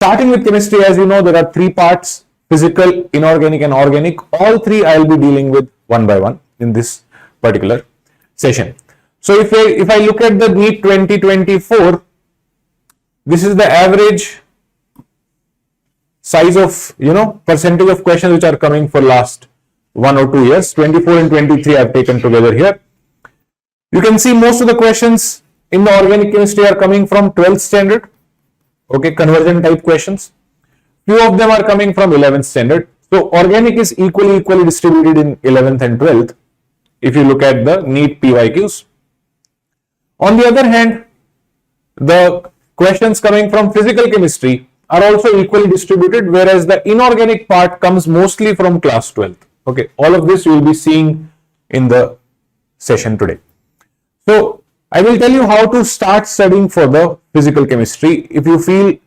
Starting with chemistry, as you know, there are three parts: physical, inorganic, and organic. All three I will be dealing with one by one in this particular session. So if I look at the NEET 2024, this is the average size of, percentage of questions which are coming for last 1 or 2 years. 24 and 23 I have taken together here. You can see most of the questions in the organic chemistry are coming from 12th standard. Okay, conversion type questions. Few of them are coming from 11th standard. So organic is equally distributed in 11th and 12th if you look at the NEET PYQs. On the other hand, the questions coming from physical chemistry are also equally distributed, whereas the inorganic part comes mostly from class 12th. Okay, all of this you will be seeing in the session today. So I will tell you how to start studying for the physical chemistry. If you feel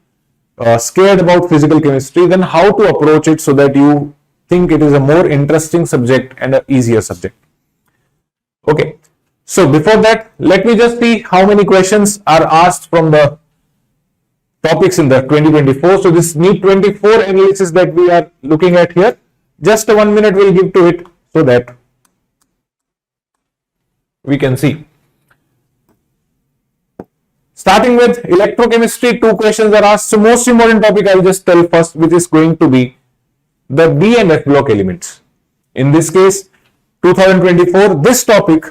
scared about physical chemistry, then how to approach it so that you think it is a more interesting subject and an easier subject. Okay, so before that, let me just see how many questions are asked from the topics in the 2024. So this NEET 24 analysis that we are looking at here, just a 1 minute we'll give to it so that we can see. Starting with electrochemistry, 2 questions are asked. So most important topic I will just tell first, which is going to be the B and F block elements. In this case, 2024, this topic,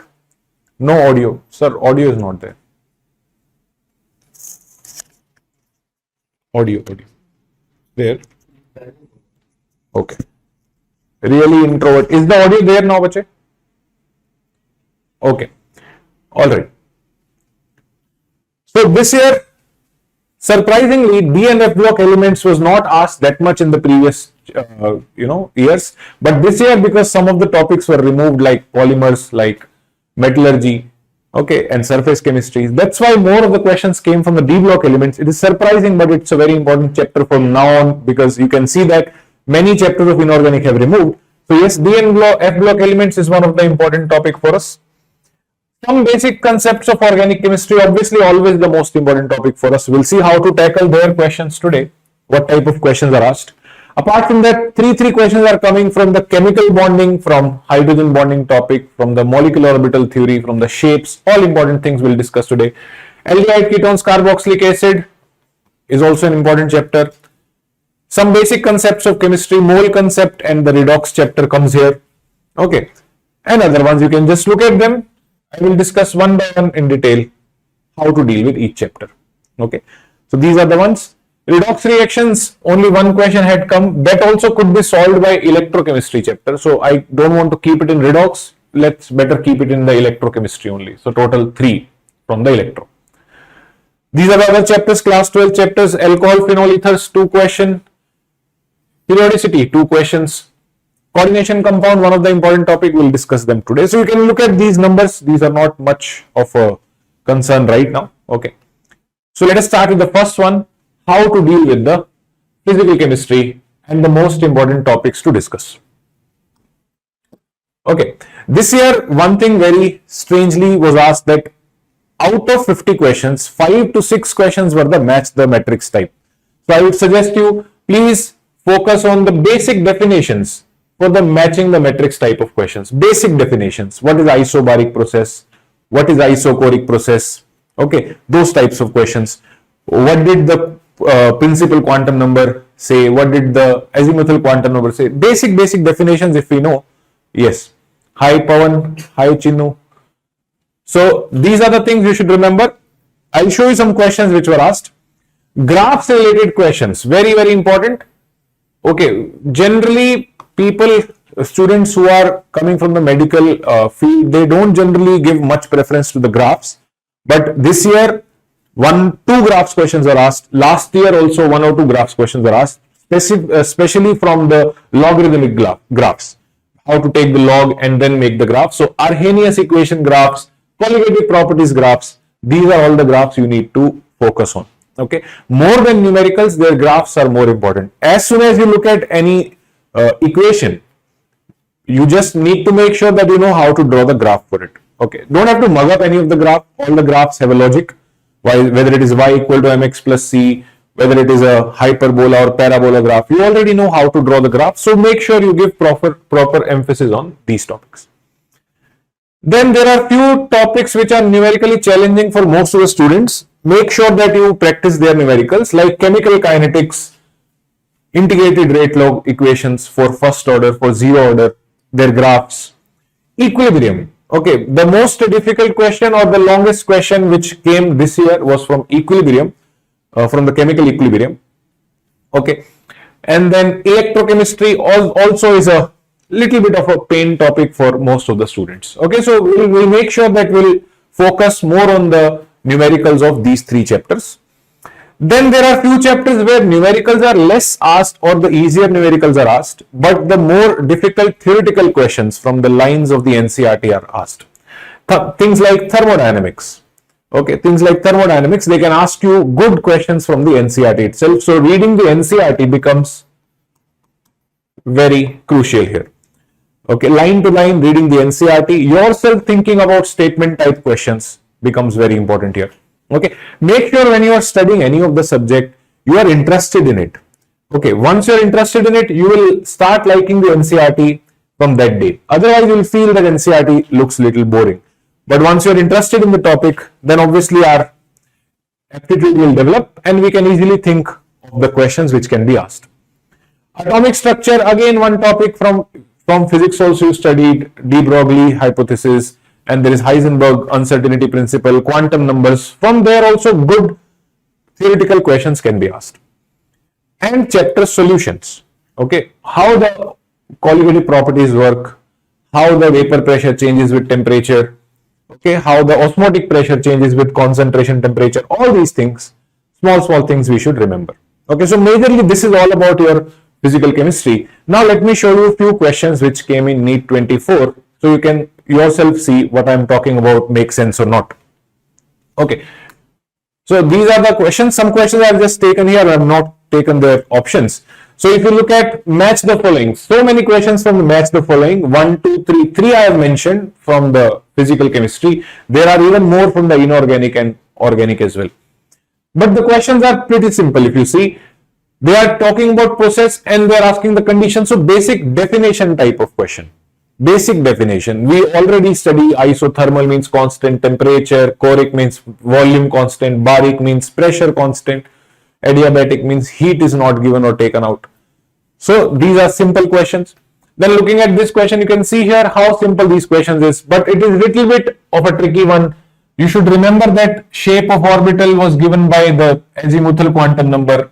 no audio. Sir, audio is not there. Audio. There. Okay. Really introvert. Is the audio there now, bache? Okay. All right. So this year, surprisingly, B and F block elements was not asked that much in the previous, years. But this year, because some of the topics were removed, like polymers, like metallurgy, okay, and surface chemistry, that's why more of the questions came from the D block elements. It is surprising, but it's a very important chapter from now on, because you can see that many chapters of inorganic have removed. So yes, D and F block elements is one of the important topic for us. Some basic concepts of organic chemistry, obviously always the most important topic for us. We'll see how to tackle their questions today, what type of questions are asked. Apart from that, three questions are coming from the chemical bonding, from hydrogen bonding topic, from the molecular orbital theory, from the shapes, all important things we'll discuss today. Aldehyde ketones, carboxylic acid is also an important chapter. Some basic concepts of chemistry, mole concept and the redox chapter comes here. Okay, and other ones you can just look at them. I will discuss one by one in detail how to deal with each chapter. Okay, so these are the ones. Redox reactions, only one question had come. That also could be solved by electrochemistry chapter. So I don't want to keep it in redox. Let's better keep it in the electrochemistry only. So total 3 from the electro. These are the other chapters, class 12 chapters. Alcohol, phenol, ethers, 2 questions. Periodicity, 2 questions. Coordination compound, one of the important topic, we'll discuss them today. So you can look at these numbers. These are not much of a concern right now. Okay. So let us start with the first one, how to deal with the physical chemistry and the most important topics to discuss. Okay. This year, one thing very strangely was asked, that out of 50 questions, 5 to 6 questions were the match the matrix type. So I would suggest you, please focus on the basic definitions for the matching the matrix type of questions. Basic definitions. What is isobaric process? What is isochoric process? Okay, those types of questions. What did the principal quantum number say? What did the azimuthal quantum number say? Basic definitions if we know. Yes. Hi Pawan, hi Chinnu. So these are the things you should remember. I'll show you some questions which were asked. Graphs related questions, very important. Okay, generally students who are coming from the medical field, they don't generally give much preference to the graphs. But this year, 2 graphs questions are asked. Last year also 1 or 2 graphs questions are asked, especially from the logarithmic graphs. How to take the log and then make the graph. So Arrhenius equation graphs, colligative properties graphs, these are all the graphs you need to focus on. Okay, more than numericals, their graphs are more important. As soon as you look at any equation, you just need to make sure that you know how to draw the graph for it. Okay, don't have to mug up any of the graph. All the graphs have a logic. Whether it is y equal to mx plus c, whether it is a hyperbola or parabola graph, you already know how to draw the graph. So make sure you give proper emphasis on these topics. Then there are few topics which are numerically challenging for most of the students. Make sure that you practice their numericals, like chemical kinetics, integrated rate law equations for first order, for zero order, their graphs, equilibrium. Okay, the most difficult question or the longest question which came this year was from equilibrium, from the chemical equilibrium. Okay, and then electrochemistry also is a little bit of a pain topic for most of the students. Okay, so we'll make sure that we'll focus more on the numericals of these three chapters. Then there are few chapters where numericals are less asked or the easier numericals are asked, but the more difficult theoretical questions from the lines of the NCERT are asked. Things like thermodynamics. Okay, things like thermodynamics, they can ask you good questions from the NCERT itself. So reading the NCERT becomes very crucial here. Okay, line to line reading the NCERT, yourself thinking about statement type questions becomes very important here. Okay, make sure when you are studying any of the subject, you are interested in it. Okay, once you are interested in it, you will start liking the NCERT from that day. Otherwise, you will feel that NCERT looks little boring. But once you are interested in the topic, then obviously our aptitude will develop and we can easily think of the questions which can be asked. Atomic structure, again one topic from physics also you studied, de Broglie hypothesis, and there is Heisenberg uncertainty principle, quantum numbers. From there also good theoretical questions can be asked. And chapter solutions. Okay, how the colligative properties work, how the vapor pressure changes with temperature, okay, how the osmotic pressure changes with concentration, temperature, all these things, small things we should remember. Okay, so majorly this is all about your physical chemistry. Now let me show you a few questions which came in NEET 24, so you can yourself see what I am talking about makes sense or not. Okay, so these are the questions. Some questions I have just taken here, I have not taken the options. So if you look at match the following, so many questions from the match the following, 1, 2, 3, 3 I have mentioned from the physical chemistry. There are even more from the inorganic and organic as well. But the questions are pretty simple. If you see, they are talking about process and they are asking the condition. So basic definition type of question. Basic definition. We already study isothermal means constant temperature, choric means volume constant, baric means pressure constant, adiabatic means heat is not given or taken out. So these are simple questions. Then looking at this question, you can see here how simple these questions is, but it is little bit of a tricky one. You should remember that shape of orbital was given by the azimuthal quantum number.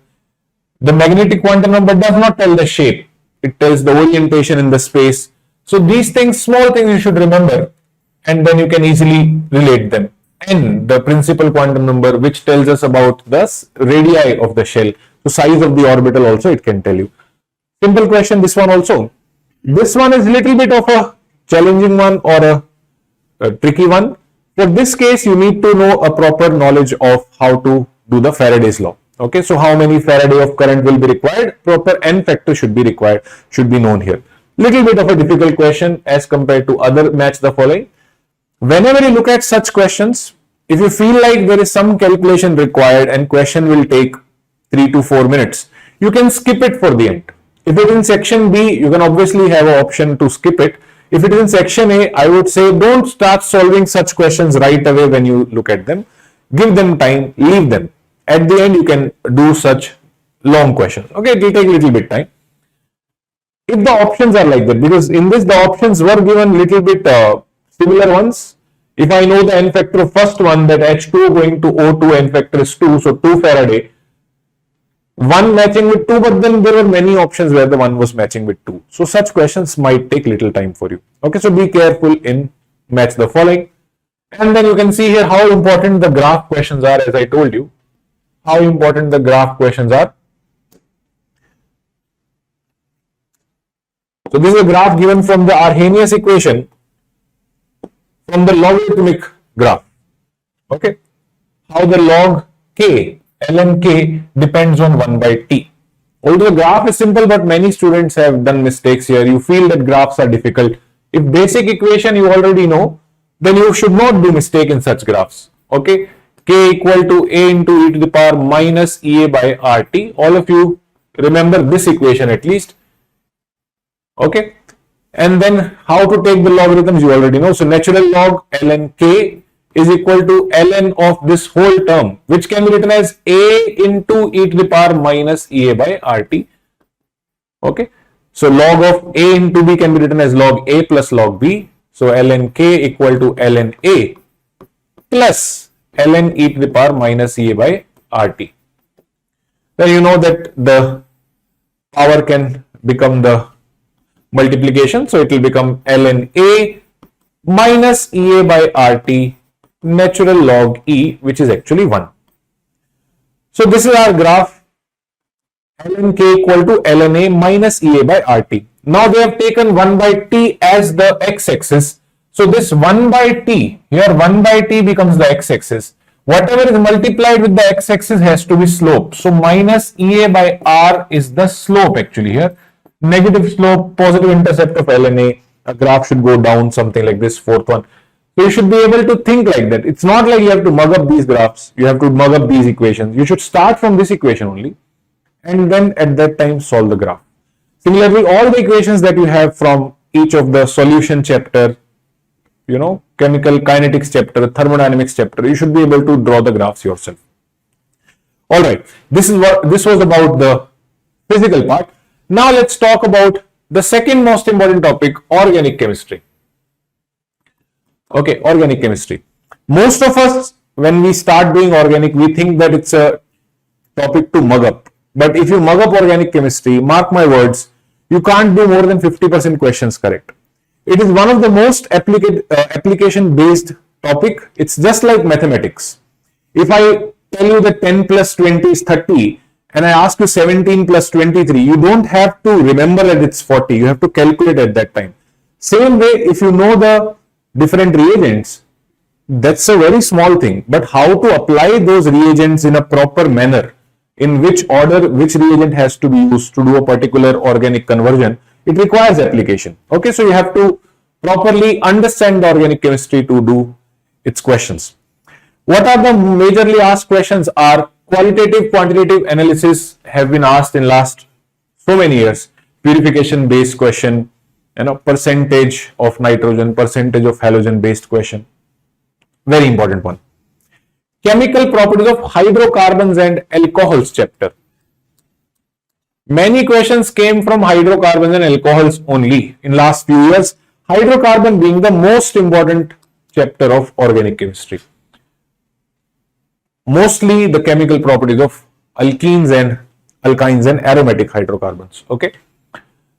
The magnetic quantum number does not tell the shape. It tells the orientation in the space. So these things, small things you should remember, and then you can easily relate them. And the principal quantum number, which tells us about the radii of the shell. So size of the orbital also it can tell you. Simple question, this one also. This one is little bit of a challenging one or a tricky one. For this case, you need to know a proper knowledge of how to do the Faraday's law. Okay, so how many Faraday of current will be required? Proper n factor should be required, should be known here. Little bit of a difficult question as compared to other match the following. Whenever you look at such questions, if you feel like there is some calculation required and question will take 3 to 4 minutes, you can skip it for the end. If it is in section B, you can obviously have an option to skip it. If it is in section A, I would say don't start solving such questions right away when you look at them. Give them time, leave them. At the end, you can do such long questions. Okay, it will take a little bit time. If the options are like that, because in this the options were given little bit similar ones. If I know the n factor of first one, that H2 going to O2 n factor is 2, so 2 Faraday. 1 matching with 2, but then there were many options where the 1 was matching with 2. So such questions might take little time for you. Okay, so be careful in match the following. And then you can see here how important the graph questions are, as I told you. How important the graph questions are. So this is a graph given from the Arrhenius equation from the logarithmic graph. Okay, how the log k, ln k depends on 1 by t. Although the graph is simple, but many students have done mistakes here. You feel that graphs are difficult. If basic equation you already know, then you should not do mistake in such graphs. Okay, K equal to A into e to the power minus EA by RT. All of you remember this equation at least. Okay. And then how to take the logarithms you already know. So natural log ln K is equal to ln of this whole term, which can be written as A into e to the power minus EA by RT. Okay. So log of A into B can be written as log A plus log B. So ln K equal to ln A plus ln e to the power minus EA by RT. Then you know that the power can become the multiplication. So it will become ln A minus EA by RT natural log E, which is actually 1. So this is our graph, ln K equal to ln A minus EA by RT. Now they have taken 1 by T as the x-axis. So this 1 by T, here 1 by T becomes the x-axis. Whatever is multiplied with the x-axis has to be slope. So minus EA by R is the slope actually here. Negative slope, positive intercept of ln A. A graph should go down something like this, fourth one. So you should be able to think like that. It's not like you have to mug up these graphs. You have to mug up these equations. You should start from this equation only and then at that time solve the graph. Similarly, all the equations that you have from each of the solution chapter, you know, chemical kinetics chapter, thermodynamics chapter, you should be able to draw the graphs yourself. All right, this was about the physical part. Now let's talk about the second most important topic, organic chemistry. Okay, organic chemistry. Most of us, when we start doing organic, we think that it's a topic to mug up. But if you mug up organic chemistry, mark my words, you can't do more than 50% questions correct. It is one of the most application-based topic. It's just like mathematics. If I tell you that 10 plus 20 is 30 and I ask you 17 plus 23, you don't have to remember that it's 40. You have to calculate at that time. Same way, if you know the different reagents, that's a very small thing. But how to apply those reagents in a proper manner, in which order, which reagent has to be used to do a particular organic conversion, it requires application. Okay, so you have to properly understand the organic chemistry to do its questions. What are the majorly asked questions are qualitative, quantitative analysis have been asked in last so many years. Purification based question, you know, percentage of nitrogen, percentage of halogen based question. Very important one. Chemical properties of hydrocarbons and alcohols chapter. Many questions came from hydrocarbons and alcohols only in last few years. Hydrocarbon being the most important chapter of organic chemistry. Mostly the chemical properties of alkenes and alkynes and aromatic hydrocarbons. Okay.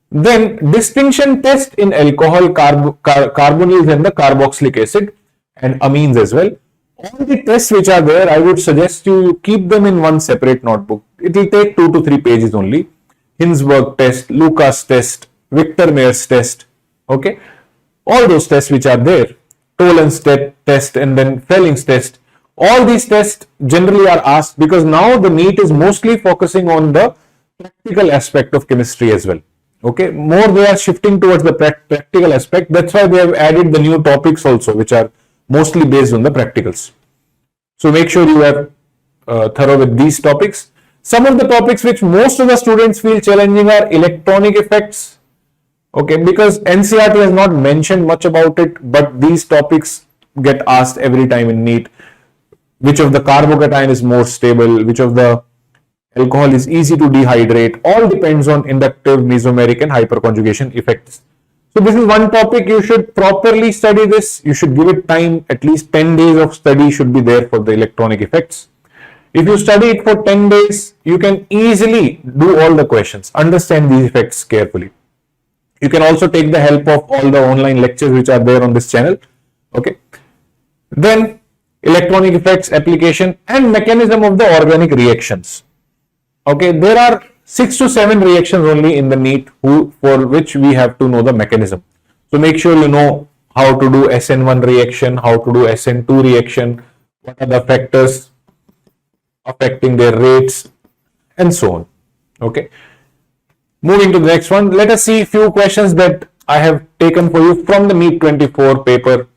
Then distinction test in alcohol, carbonyls and the carboxylic acid and amines as well. All the tests which are there, I would suggest you keep them in one separate notebook. It will take 2 to 3 pages only. Hinsberg test, Lucas test, Victor Meyer's test. Okay. All those tests which are there, Toland's test and then Felling's test. All these tests generally are asked because now the NEET is mostly focusing on the practical aspect of chemistry as well. Okay, more they are shifting towards the practical aspect. That's why they have added the new topics also, which are mostly based on the practicals. So make sure you are thorough with these topics. Some of the topics which most of the students feel challenging are electronic effects. Okay, because NCERT has not mentioned much about it, but these topics get asked every time in NEET. Which of the carbocation is more stable, which of the alcohol is easy to dehydrate, all depends on inductive, mesomeric and hyperconjugation effects. So this is one topic you should properly study this. You should give it time, at least 10 days of study should be there for the electronic effects. If you study it for 10 days, you can easily do all the questions, understand these effects carefully. You can also take the help of all the online lectures which are there on this channel. Okay. Then electronic effects, application and mechanism of the organic reactions. Okay, there are 6 to 7 reactions only in the NEET for which we have to know the mechanism. So make sure you know how to do SN1 reaction, how to do SN2 reaction, what are the factors affecting their rates and so on. Okay. Moving to the next one, let us see a few questions that I have taken for you from the NEET 24 paper.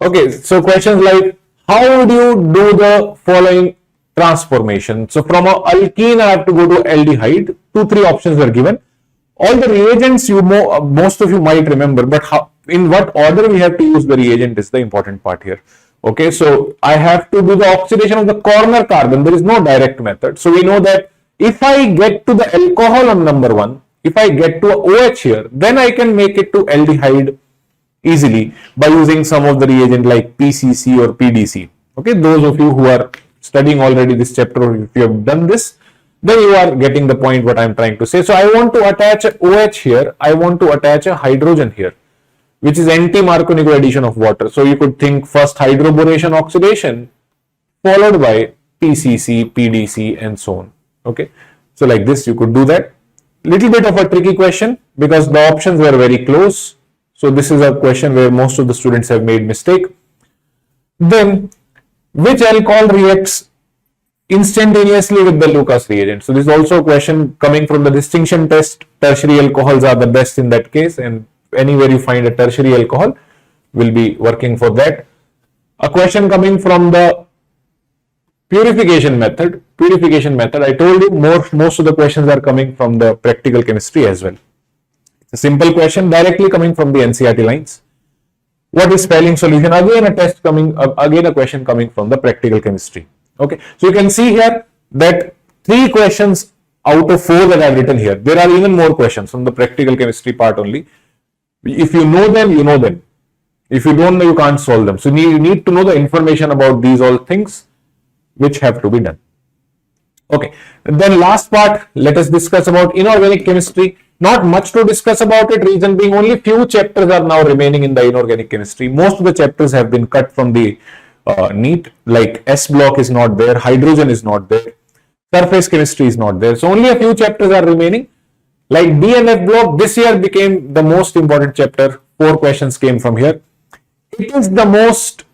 Okay, so questions like how would you do the following transformation? So from a alkene, I have to go to aldehyde. 2-3 options were given. All the reagents most of you might remember, but in what order we have to use the reagent is the important part here. Okay, so I have to do the oxidation of the corner carbon. There is no direct method. So we know that if I get to the alcohol on number 1, if I get to a OH here, then I can make it to aldehyde easily by using some of the reagent like PCC or PDC. Okay, those of you who are studying already this chapter, if you have done this, then you are getting the point what I am trying to say. So I want to attach a OH here, I want to attach a hydrogen here, which is anti-Marconico addition of water. So you could think first hydroboration oxidation followed by PCC, PDC and so on. Okay, so like this you could do that. Little bit of a tricky question because the options were very close. So this is a question where most of the students have made mistake. Then which alcohol reacts instantaneously with the Lucas reagent? So this is also a question coming from the distinction test. Tertiary alcohols are the best in that case, and anywhere you find a tertiary alcohol will be working for that. A question coming from the purification method. I told you most of the questions are coming from the practical chemistry as well. It's a simple question directly coming from the NCERT lines. What is spelling solution? Again a question coming from the practical chemistry. Okay, so you can see here that 3 questions out of 4 that I have written here. There are even more questions from the practical chemistry part only. If you know them, you know them. If you don't know, you can't solve them. So you need to know the information about these all things which have to be done. Okay, and then last part, let us discuss about inorganic chemistry. Not much to discuss about it, reason being only few chapters are now remaining in the inorganic chemistry. Most of the chapters have been cut from the NEET, like S block is not there, hydrogen is not there, surface chemistry is not there. So only a few chapters are remaining. Like D and F block this year became the most important chapter. 4 questions came from here. It is the most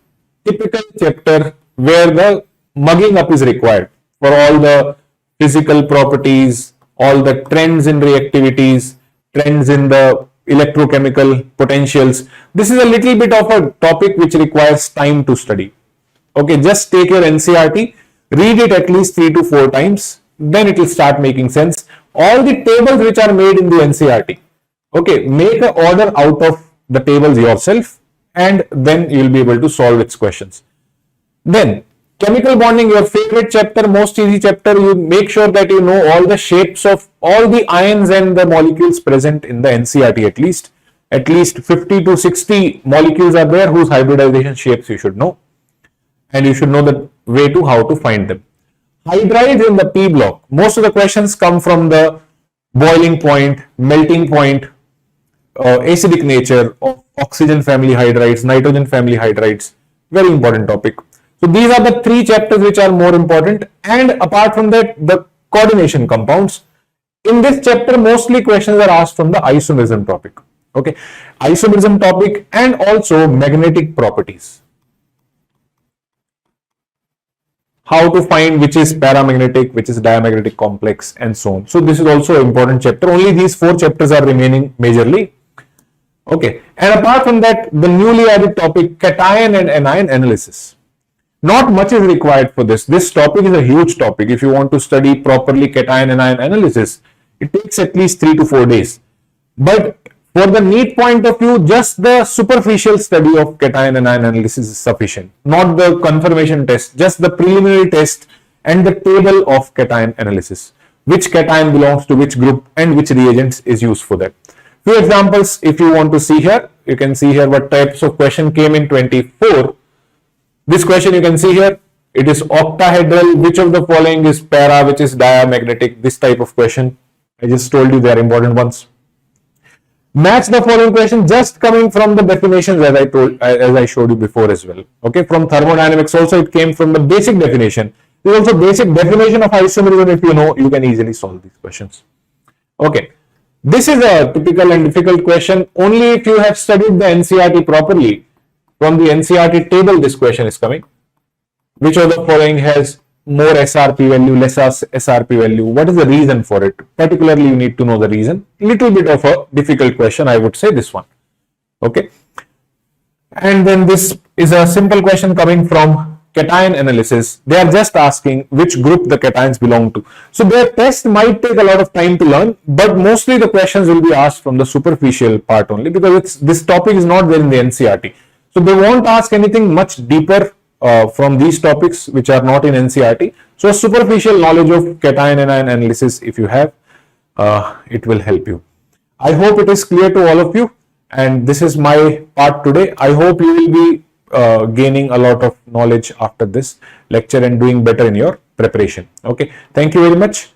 typical chapter where the mugging up is required for all the physical properties, all the trends in reactivities, trends in the electrochemical potentials. This is a little bit of a topic which requires time to study. Okay, just take your NCERT, read it at least 3 to 4 times, then it will start making sense. All the tables which are made in the NCERT, okay, make an order out of the tables yourself and then you will be able to solve its questions. Then chemical bonding, your favorite chapter, most easy chapter. You make sure that you know all the shapes of all the ions and the molecules present in the NCERT at least. At least 50 to 60 molecules are there whose hybridization shapes you should know. And you should know the way to how to find them. Hydrides in the P block. Most of the questions come from the boiling point, melting point, acidic nature of oxygen family hydrides, nitrogen family hydrides. Very important topic. So these are the 3 chapters which are more important, and apart from that, the coordination compounds. In this chapter, mostly questions are asked from the isomerism topic. Okay, isomerism topic and also magnetic properties. How to find which is paramagnetic, which is diamagnetic complex, and so on. So this is also an important chapter. Only these 4 chapters are remaining majorly. Okay, and apart from that, the newly added topic, cation and anion analysis. Not much is required for this. This topic is a huge topic. If you want to study properly cation and anion analysis, it takes at least 3 to 4 days. But for the NEET point of view, just the superficial study of cation and anion analysis is sufficient. Not the confirmation test, just the preliminary test and the table of cation analysis. Which cation belongs to which group and which reagents is used for that. Few examples if you want to see here. You can see here what types of question came in 24. This question you can see here, it is octahedral, which of the following is para, which is diamagnetic, this type of question. I just told you they are important ones. Match the following question just coming from the definitions as I showed you before as well. Okay, from thermodynamics also it came from the basic definition. There is also basic definition of isomerism. If you know, you can easily solve these questions. Okay, this is a typical and difficult question. Only if you have studied the NCERT properly. From the NCERT table, this question is coming. Which of the following has more SRP value, less SRP value? What is the reason for it? Particularly, you need to know the reason. Little bit of a difficult question, I would say this one. Okay. And then this is a simple question coming from cation analysis, they are just asking which group the cations belong to. So their test might take a lot of time to learn, but mostly the questions will be asked from the superficial part only, because this topic is not there in the NCERT. So they won't ask anything much deeper from these topics which are not in NCERT. So a superficial knowledge of cation anion analysis, if you have, it will help you. I hope it is clear to all of you, and this is my part today. I hope you will be gaining a lot of knowledge after this lecture and doing better in your preparation. Okay, thank you very much.